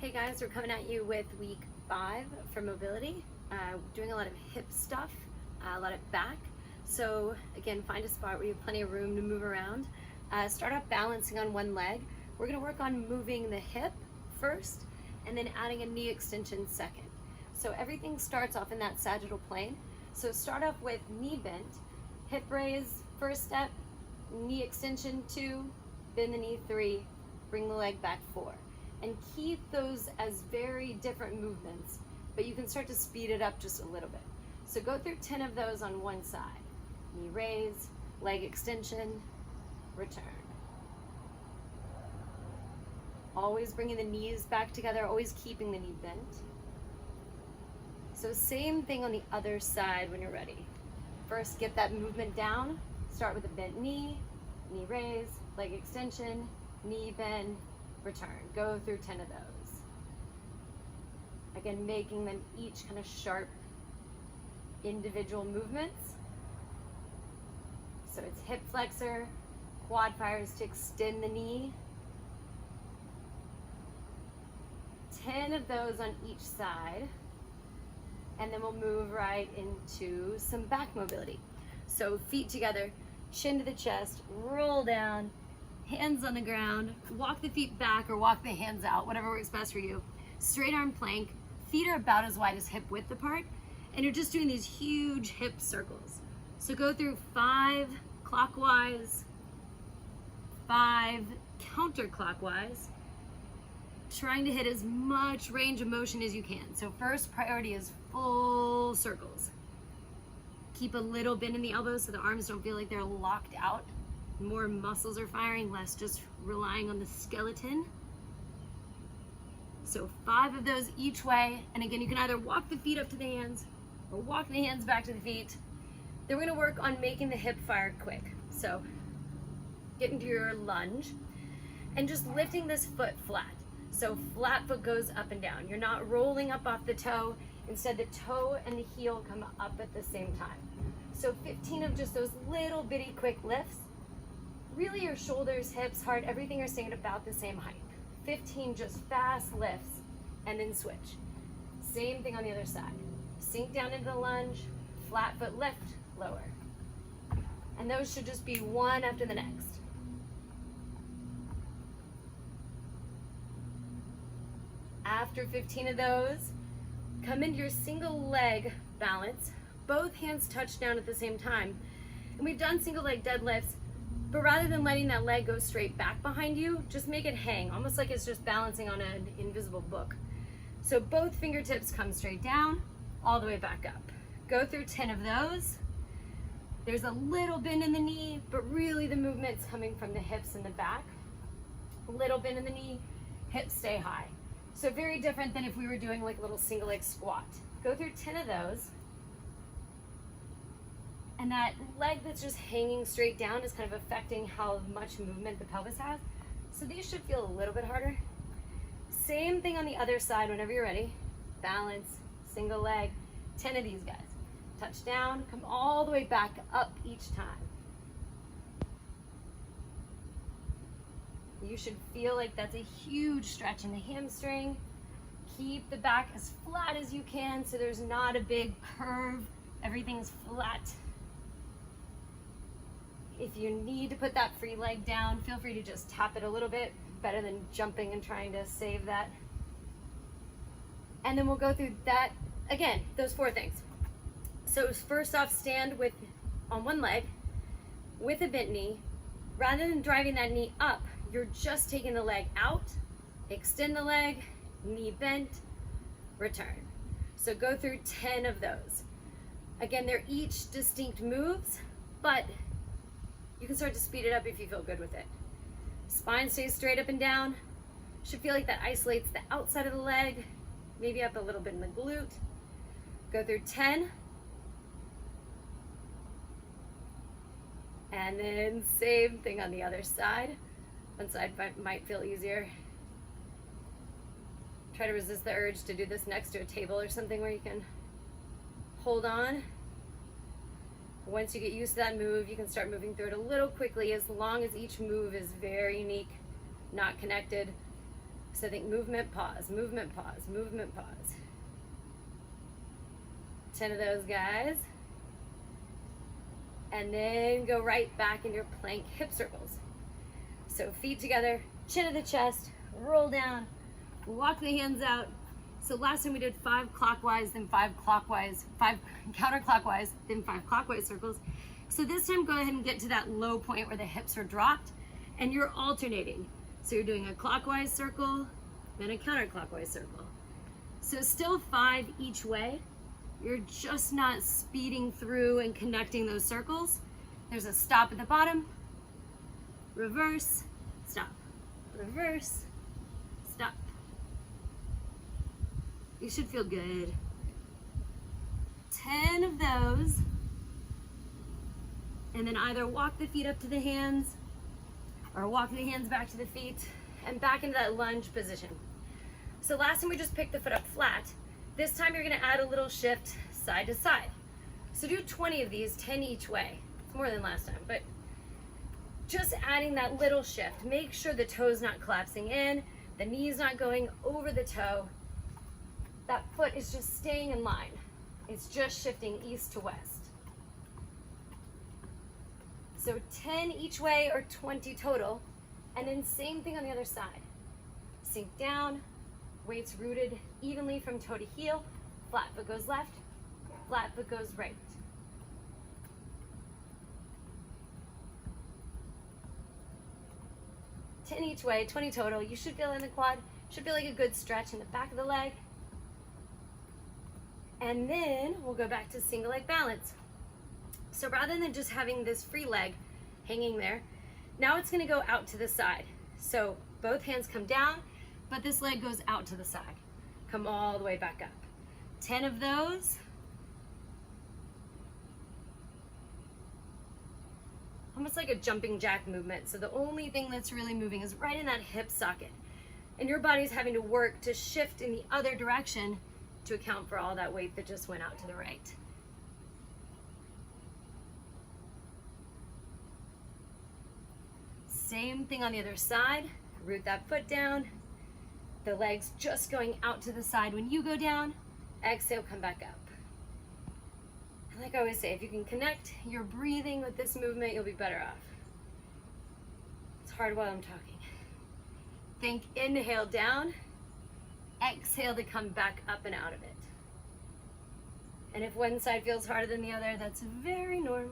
Okay guys, we're coming at you with week 5 for mobility. Doing a lot of hip stuff, a lot of back. So again, find a spot where you have plenty of room to move around. Start off balancing on one leg. We're gonna work on moving the hip first and then adding a knee extension second. So everything starts off in that sagittal plane. So start off with knee bent, hip raise, first step, knee extension 2, bend the knee 3, bring the leg back 4. And keep those as very different movements, but you can start to speed it up just a little bit. So go through 10 of those on one side. Knee raise, leg extension, return. Always bringing the knees back together, always keeping the knee bent. So same thing on the other side when you're ready. First, get that movement down. Start with a bent knee, knee raise, leg extension, knee bend, return. Go through 10 of those. Again, making them each kind of sharp individual movements. So it's hip flexor, quad fires to extend the knee. 10 of those on each side. And then we'll move right into some back mobility. So feet together, chin to the chest, roll down, hands on the ground, walk the feet back or walk the hands out, whatever works best for you. Straight arm plank, feet are about as wide as hip width apart, and you're just doing these huge hip circles. So go through 5 clockwise, 5 counterclockwise, trying to hit as much range of motion as you can. So first priority is full circles. Keep a little bend in the elbows so the arms don't feel like they're locked out. More muscles are firing, less just relying on the skeleton. So 5 of those each way. And again, you can either walk the feet up to the hands or walk the hands back to the feet. Then we're gonna work on making the hip fire quick. So get into your lunge and just lifting this foot flat. So flat foot goes up and down. You're not rolling up off the toe. Instead, the toe and the heel come up at the same time. So 15 of just those little bitty quick lifts. Really your shoulders, hips, heart, everything are staying about the same height. 15 just fast lifts and then switch. Same thing on the other side. Sink down into the lunge, flat foot lift, lower. And those should just be one after the next. After 15 of those, come into your single leg balance. Both hands touch down at the same time. And we've done single leg deadlifts, but rather than letting that leg go straight back behind you, just make it hang, almost like it's just balancing on an invisible book. So both fingertips come straight down, all the way back up. Go through 10 of those. There's a little bend in the knee, but really the movement's coming from the hips and the back. A little bend in the knee, hips stay high. So very different than if we were doing like a little single leg squat. Go through 10 of those. And that leg that's just hanging straight down is kind of affecting how much movement the pelvis has. So these should feel a little bit harder. Same thing on the other side whenever you're ready. Balance, single leg, 10 of these guys. Touch down, come all the way back up each time. You should feel like that's a huge stretch in the hamstring. Keep the back as flat as you can so there's not a big curve. Everything's flat. If you need to put that free leg down, feel free to just tap it a little bit, better than jumping and trying to save that. And then we'll go through that, again, those 4 things. So first off, stand on one leg with a bent knee. Rather than driving that knee up, you're just taking the leg out, extend the leg, knee bent, return. So go through 10 of those. Again, they're each distinct moves, but you can start to speed it up if you feel good with it. Spine stays straight up and down. Should feel like that isolates the outside of the leg, maybe up a little bit in the glute. Go through 10. And then same thing on the other side. One side might feel easier. Try to resist the urge to do this next to a table or something where you can hold on. Once you get used to that move, you can start moving through it a little quickly as long as each move is very unique, not connected. So think movement, pause, movement, pause, movement, pause. 10 of those, guys. And then go right back in your plank hip circles. So feet together, chin to the chest, roll down, walk the hands out. So last time we did 5 clockwise, then 5 clockwise, 5 counterclockwise, then 5 clockwise circles. So this time go ahead and get to that low point where the hips are dropped and you're alternating. So you're doing a clockwise circle, then a counterclockwise circle. So still 5 each way. You're just not speeding through and connecting those circles. There's a stop at the bottom, reverse, stop, reverse, stop. You should feel good. 10 of those. And then either walk the feet up to the hands or walk the hands back to the feet and back into that lunge position. So last time we just picked the foot up flat. This time you're gonna add a little shift side to side. So do 20 of these, 10 each way. It's more than last time, but just adding that little shift. Make sure the toe's not collapsing in, the knee's not going over the toe. That foot is just staying in line. It's just shifting east to west. So 10 each way or 20 total. And then same thing on the other side. Sink down, weights rooted evenly from toe to heel. Flat foot goes left, flat foot goes right. Ten each way, 20 total. You should feel in the quad, should feel like a good stretch in the back of the leg. And then we'll go back to single leg balance. So rather than just having this free leg hanging there, now it's gonna go out to the side. So both hands come down, but this leg goes out to the side. Come all the way back up. 10 of those. Almost like a jumping jack movement. So the only thing that's really moving is right in that hip socket. And your body's having to work to shift in the other direction to account for all that weight that just went out to the right. Same thing on the other side. Root that foot down. The legs just going out to the side when you go down. Exhale, come back up. And like I always say, if you can connect your breathing with this movement, you'll be better off. It's hard while I'm talking. Think inhale down. Exhale to come back up and out of it. And if one side feels harder than the other, that's very normal.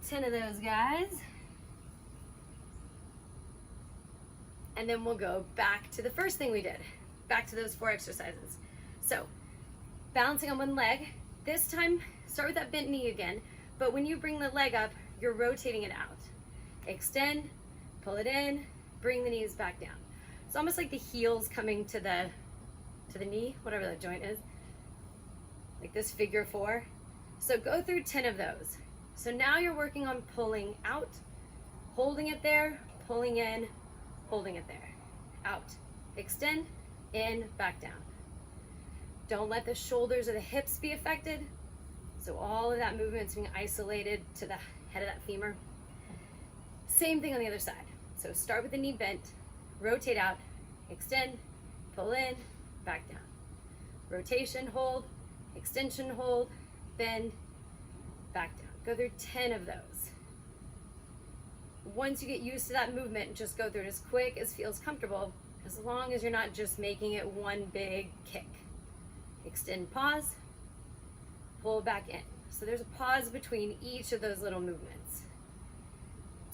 10 of those, guys. And then we'll go back to the first thing we did, back to those 4 exercises. So, balancing on one leg. This time, start with that bent knee again, but when you bring the leg up, you're rotating it out. Extend, pull it in, bring the knees back down. It's almost like the heels coming to the knee, whatever that joint is, like this figure 4. So go through 10 of those. So now you're working on pulling out, holding it there, pulling in, holding it there, out, extend, in, back down. Don't let the shoulders or the hips be affected. So all of that movement's being isolated to the head of that femur. Same thing on the other side. So start with the knee bent, rotate out, extend, pull in, back down. Rotation, hold, extension, hold, bend, back down. Go through 10 of those. Once you get used to that movement, just go through it as quick as feels comfortable, as long as you're not just making it one big kick. Extend, pause, pull back in. So there's a pause between each of those little movements.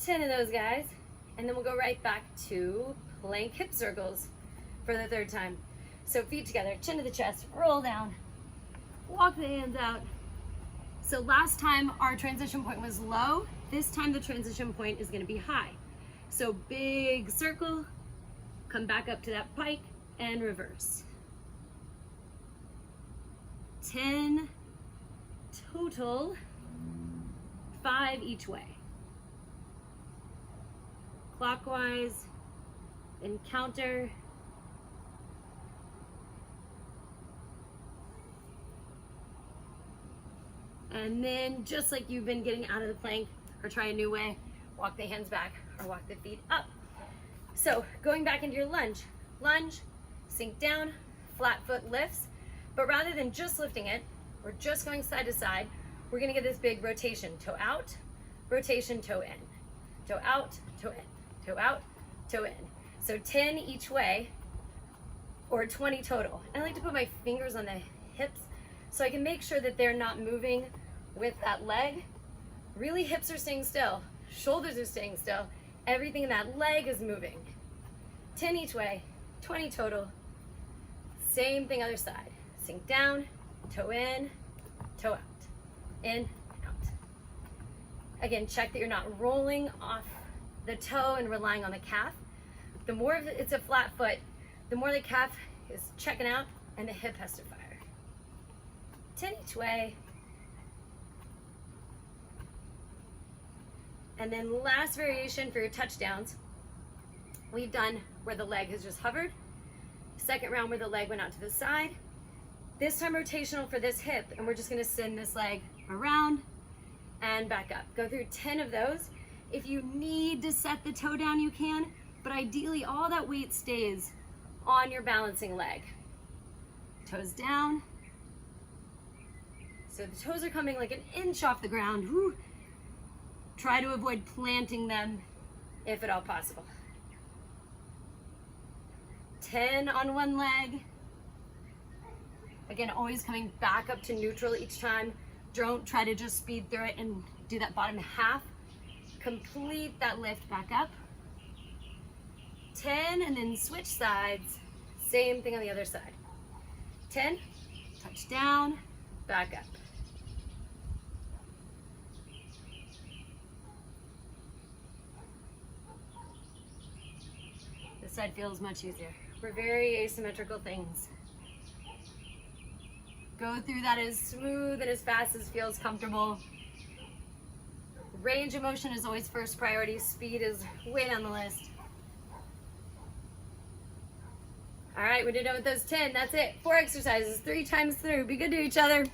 10 of those, guys. And then we'll go right back to plank hip circles for the 3rd time. So feet together, chin to the chest, roll down, walk the hands out. So last time our transition point was low. This time the transition point is gonna be high. So big circle, come back up to that pike and reverse. 10 total, 5 each way. Clockwise, and counter. And then just like you've been getting out of the plank, or try a new way, walk the hands back or walk the feet up. So going back into your lunge, sink down, flat foot lifts, but rather than just lifting it, we're just going side to side, we're gonna get this big rotation, toe out, rotation, toe in, toe out, toe in, toe out, toe in. So 10 each way, or 20 total. And I like to put my fingers on the hips so I can make sure that they're not moving with that leg. Really, hips are staying still, shoulders are staying still, everything in that leg is moving. 10 each way, 20 total. Same thing other side. Sink down, toe in, toe out, in, out. Again, check that you're not rolling off the toe and relying on the calf. The more it's a flat foot, the more the calf is checking out and the hip has to fire. 10 each way. And then last variation for your touchdowns, we've done where the leg has just hovered. Second round where the leg went out to the side. This time rotational for this hip, and we're just gonna send this leg around and back up. Go through 10 of those. If you need to set the toe down, you can, but ideally all that weight stays on your balancing leg. Toes down. So the toes are coming like an inch off the ground. Woo. Try to avoid planting them if at all possible. 10 on one leg. Again, always coming back up to neutral each time. Don't try to just speed through it and do that bottom half. Complete that lift back up. 10 and then switch sides. Same thing on the other side. 10, touch down, back up. This side feels much easier. We're very asymmetrical things. Go through that as smooth and as fast as feels comfortable. Range of motion is always first priority. Speed is way down the list. All right, we did it with those 10. That's it. 4 exercises, 3 times through. Be good to each other.